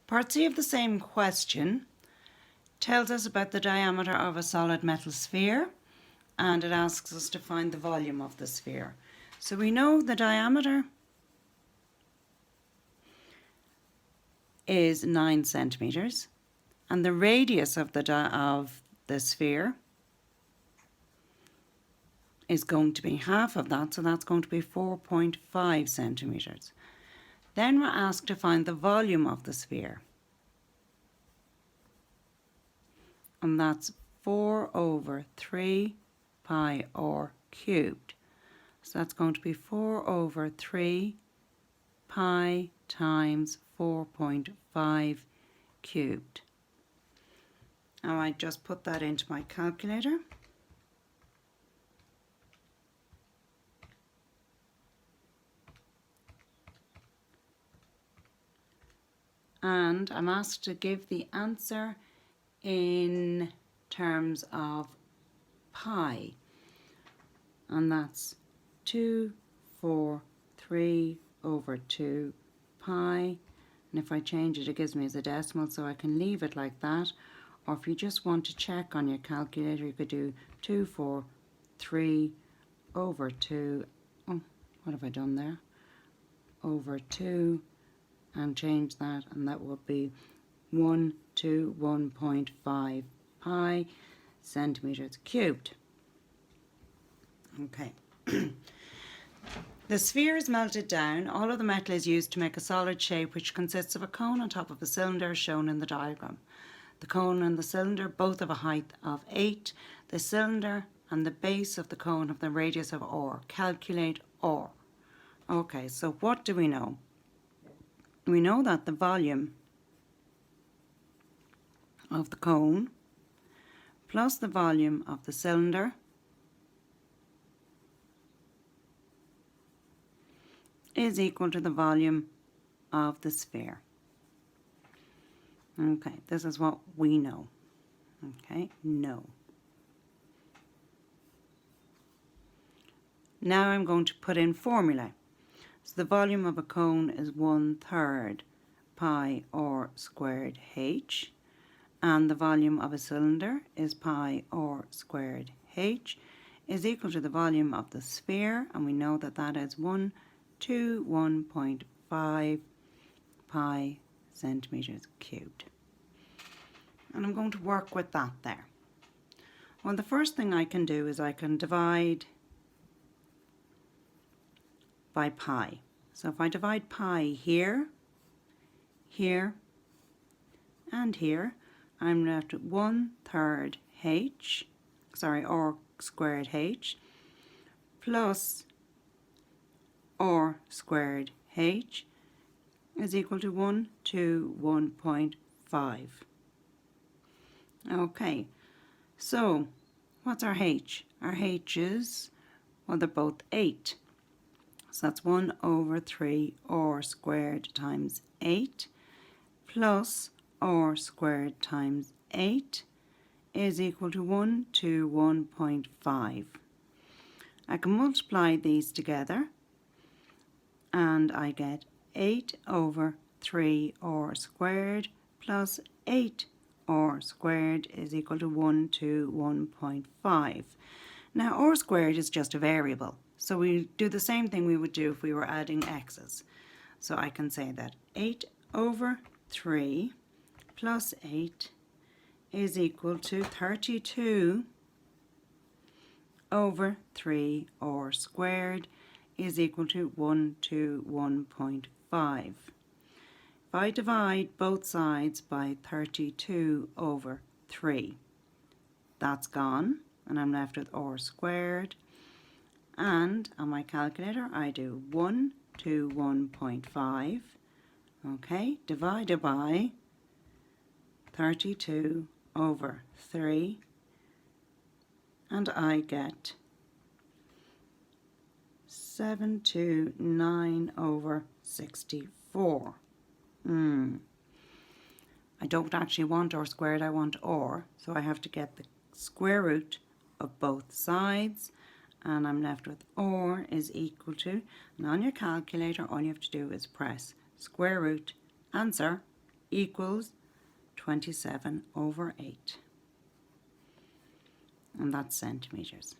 Part C of the same question tells us about the diameter of a solid metal sphere, and it asks us to find the volume of the sphere. So we know the diameter is 9 centimeters, and the radius of the sphere is going to be half of that, so that's going to be 4.5 centimeters. Then we're asked to find the volume of the sphere, and that's 4 over 3 pi r cubed. So that's going to be 4 over 3 pi times 4.5 cubed. Now I just put that into my calculator. And I'm asked to give the answer in terms of pi. And that's 243 over 2 pi. And if I change it, it gives me as a decimal, so I can leave it like that. Or if you just want to check on your calculator, you could do 243 over 2. Oh, what have I done there? Over 2. And change that, and that would be 1 to 1.5 pi centimeters cubed. Okay. The sphere is melted down. All of the metal is used to make a solid shape which consists of a cone on top of a cylinder shown in the diagram. The cone and the cylinder both have a height of 8. The cylinder and the base of the cone have the radius of r. Calculate r. Okay, so what do we know? We know that the volume of the cone plus the volume of the cylinder is equal to the volume of the sphere. Okay, this is what we know. Okay, no. Now I'm going to put in formula. So the volume of a cone is 1/3 pi r squared h, and the volume of a cylinder is pi r squared h is equal to the volume of the sphere, and we know that that is 1 to 1.5 pi centimeters cubed. And I'm going to work with that there. Well, the first thing I can do is I can divide by pi. So if I divide pi here, here, and here, I'm left with 1/3 h, r squared h, plus r squared h is equal to 1 to 1.5. Okay, so what's our h? Our h is, well, they're both 8. So that's 1 over 3 r squared times 8 plus r squared times 8 is equal to 1 to 1.5. I can multiply these together and I get 8 over 3 r squared plus 8 r squared is equal to 1 to 1.5. Now r squared is just a variable. So we do the same thing we would do if we were adding x's. So I can say that 8 over 3 plus 8 is equal to 32 over 3 r squared is equal to 1 to 1.5. If I divide both sides by 32 over 3, that's gone, and I'm left with r squared. And on my calculator, I do 1 to 1.5, okay, divided by 32 over 3, and I get 729 over 64. I don't actually want r squared, I want r, so I have to get the square root of both sides, and I'm left with r is equal to, and on your calculator all you have to do is press square root, answer, equals 27 over 8. And that's centimetres.